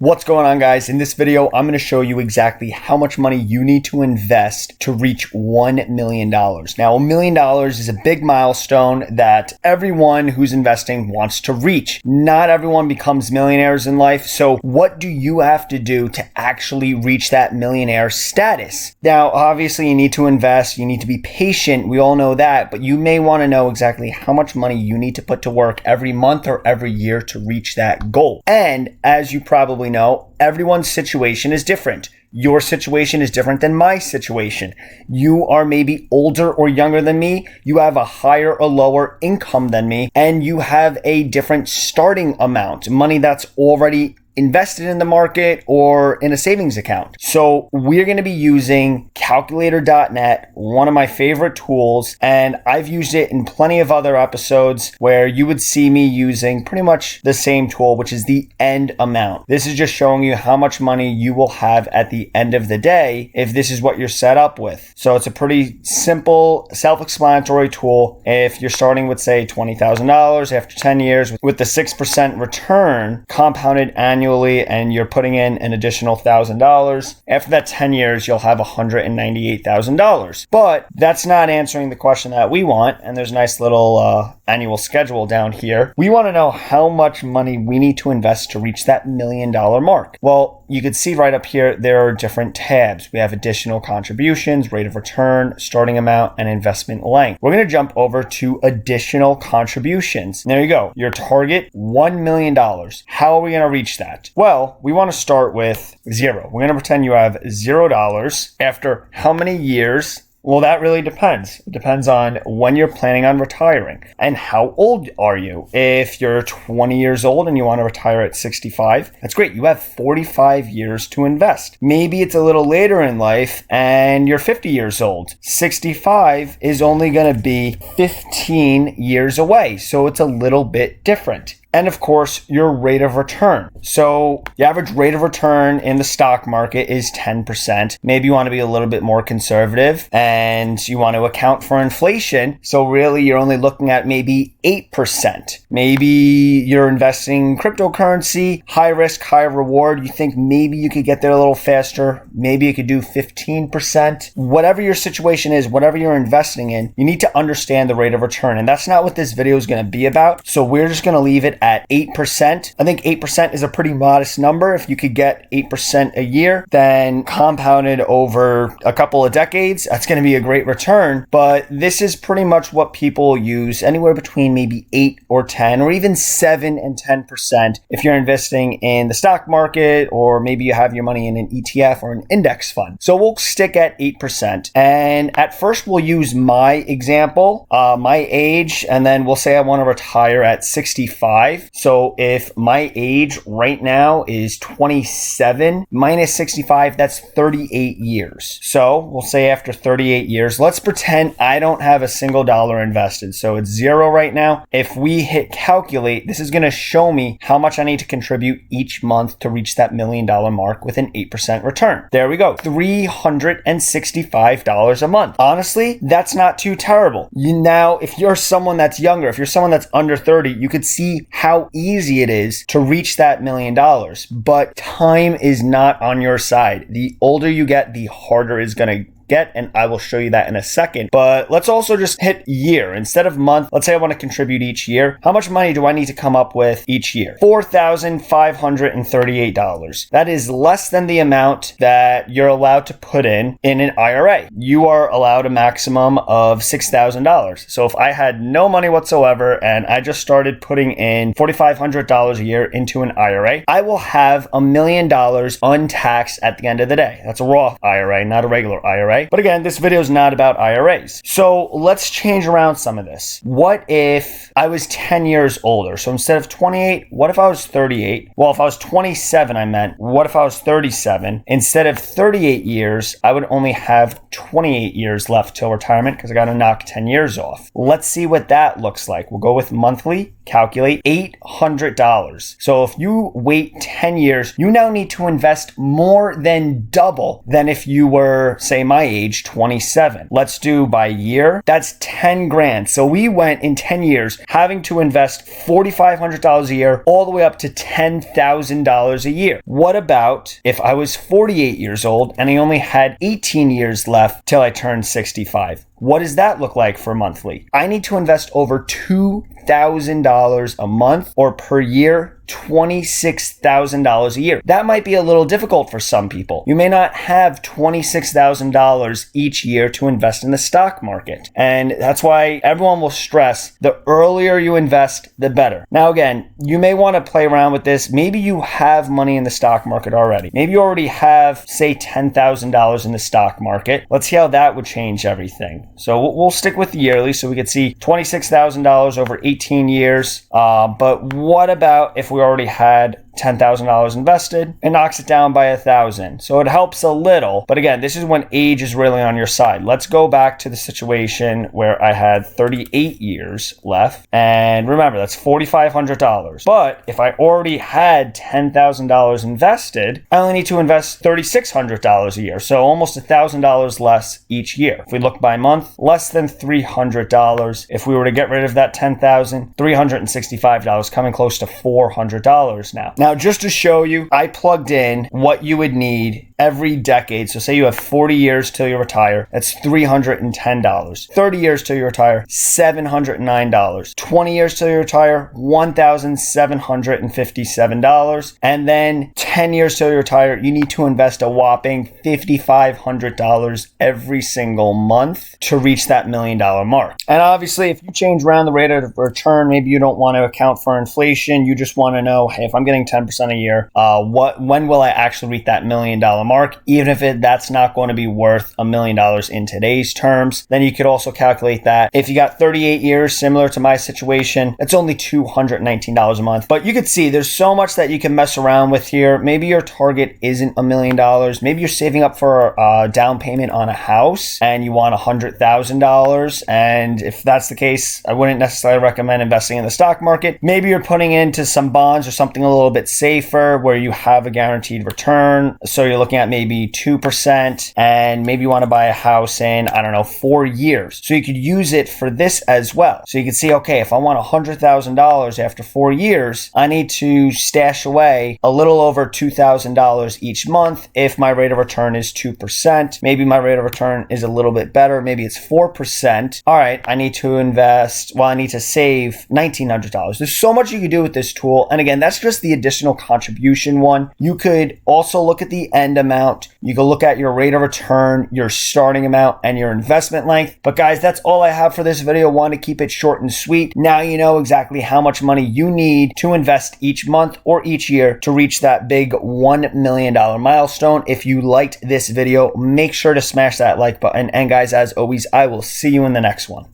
What's going on, guys? In this video, I'm going to show you exactly how much money you need to invest to reach $1 million. Now, $1 million is a big milestone that everyone who's investing wants to reach. Not everyone becomes millionaires in life. So what do you have to do to actually reach that millionaire status? Now, obviously, you need to invest. You need to be patient. We all know that. But you may want to know exactly how much money you need to put to work every month or every year to reach that goal. And as you probably know, everyone's situation is different. Your situation is different than my situation. You are maybe older or younger than me. You have a higher or lower income than me, and you have a different starting amount, money that's already invested in the market or in a savings account. So we're going to be using calculator.net, one of my favorite tools, and I've used it in plenty of other episodes where you would see me using pretty much the same tool, which is the end amount. This is just showing you how much money you will have at the end of the day if this is what you're set up with. So it's a pretty simple, self-explanatory tool. If you're starting with, say, $20,000 after 10 years with the 6% return compounded annually, and you're putting in an additional $1,000. After that 10 years, you'll have $198,000. But that's not answering the question that we want. And there's a nice little annual schedule down here. We want to know how much money we need to invest to reach that $1 million mark. Well, you can see right up here, there are different tabs. We have additional contributions, rate of return, starting amount, and investment length. We're going to jump over to additional contributions. And there you go. Your target, $1 million. How are we going to reach that? Well, we want to start with zero. We're going to pretend you have $0 after how many years? Well, that really depends. It depends on when you're planning on retiring and how old are you. If you're 20 years old and you want to retire at 65, that's great. You have 45 years to invest. Maybe it's a little later in life and you're 50 years old. 65 is only going to be 15 years away. So it's a little bit different. And of course, your rate of return. So the average rate of return in the stock market is 10%. Maybe you want to be a little bit more conservative and you want to account for inflation. So really, you're only looking at maybe 8%. Maybe you're investing in cryptocurrency, high risk, high reward. You think maybe you could get there a little faster. Maybe you could do 15%. Whatever your situation is, whatever you're investing in, you need to understand the rate of return. And that's not what this video is going to be about. So we're just going to leave it at 8%. I think 8% is a pretty modest number. If you could get 8% a year, then compounded over a couple of decades, that's going to be a great return. But this is pretty much what people use, anywhere between maybe 8 or 10 or even 7 and 10% if you're investing in the stock market, or maybe you have your money in an ETF or an index fund. So we'll stick at 8%. And at first we'll use my example, my age, and then we'll say I want to retire at 65. So if my age right now is 27 minus 65, that's 38 years. So we'll say after 38 years, let's pretend I don't have a single dollar invested. So it's zero right now. If we hit calculate, this is going to show me how much I need to contribute each month to reach that $1 million mark with an 8% return. There we go. $365 a month. Honestly, that's not too terrible. Now, if you're someone that's younger, if you're someone that's under 30, you could see how easy it is to reach that $1 million. But time is not on your side. The older you get, the harder it's going to get, and I will show you that in a second. But let's also just hit year instead of month. Let's say I want to contribute each year. How much money do I need to come up with each year? $4,538. That is less than the amount that you're allowed to put in an IRA. You are allowed a maximum of $6,000. So if I had no money whatsoever and I just started putting in $4,500 a year into an IRA, I will have $1 million untaxed at the end of the day. That's a Roth IRA, not a regular IRA. But again, this video is not about IRAs. So let's change around some of this. What if I was 10 years older? So instead of 28, what if I was 38? Well, if I was 27, I meant, what if I was 37? Instead of 38 years, I would only have 28 years left till retirement because I got to knock 10 years off. Let's see what that looks like. We'll go with monthly calculate $800. So if you wait 10 years, you now need to invest more than double than if you were, say, my age, 27. Let's do by year. That's 10 grand. So we went in 10 years having to invest $4,500 a year all the way up to $10,000 a year. What about if I was 48 years old and I only had 18 years left till I turned 65? What does that look like for monthly? I need to invest over $2,000 a month or per year, $26,000 a year. That might be a little difficult for some people. You may not have $26,000 each year to invest in the stock market. And that's why everyone will stress the earlier you invest, the better. Now, again, you may want to play around with this. Maybe you have money in the stock market already. Maybe you already have, say, $10,000 in the stock market. Let's see how that would change everything. So we'll stick with the yearly so we could see $26,000 over 18 years. But what about if we already had $10,000 invested? It knocks it down by 1,000. So it helps a little. But again, this is when age is really on your side. Let's go back to the situation where I had 38 years left. And remember, that's $4,500. But if I already had $10,000 invested, I only need to invest $3,600 a year. So almost $1,000 less each year. If we look by month, less than $300. If we were to get rid of that $10,000, $365, coming close to $400 now. Now, just to show you, I plugged in what you would need every decade. So say you have 40 years till you retire, that's $310. 30 years till you retire, $709. 20 years till you retire, $1,757. And then 10 years till you retire, you need to invest a whopping $5,500 every single month to reach that $1 million mark. And obviously, if you change around the rate of return, maybe you don't want to account for inflation. You just want to know, hey, if I'm getting 10% a year, when will I actually reach that $1 million mark? Even if that's not going to be worth $1 million in today's terms, then you could also calculate that. If you got 38 years, similar to my situation, it's only $219 a month. But you could see there's so much that you can mess around with here. Maybe your target isn't $1 million. Maybe you're saving up for a down payment on a house and you want $100,000. And if that's the case, I wouldn't necessarily recommend investing in the stock market. Maybe you're putting into some bonds or something a little bit safer where you have a guaranteed return. So you're looking at maybe 2%, and maybe you want to buy a house in, 4 years. So you could use it for this as well. So you can see, okay, if I want $100,000 after 4 years, I need to stash away a little over $2,000 each month if my rate of return is 2%. Maybe my rate of return is a little bit better. Maybe it's 4%. All right, I need to save $1,900. There's so much you can do with this tool. And again, that's just the additional contribution one. You could also look at the end amount. You can look at your rate of return, your starting amount, and your investment length. But guys, that's all I have for this video. Want to keep it short and sweet. Now you know exactly how much money you need to invest each month or each year to reach that big $1 million milestone. If you liked this video, make sure to smash that like button. And guys, as always, I will see you in the next one.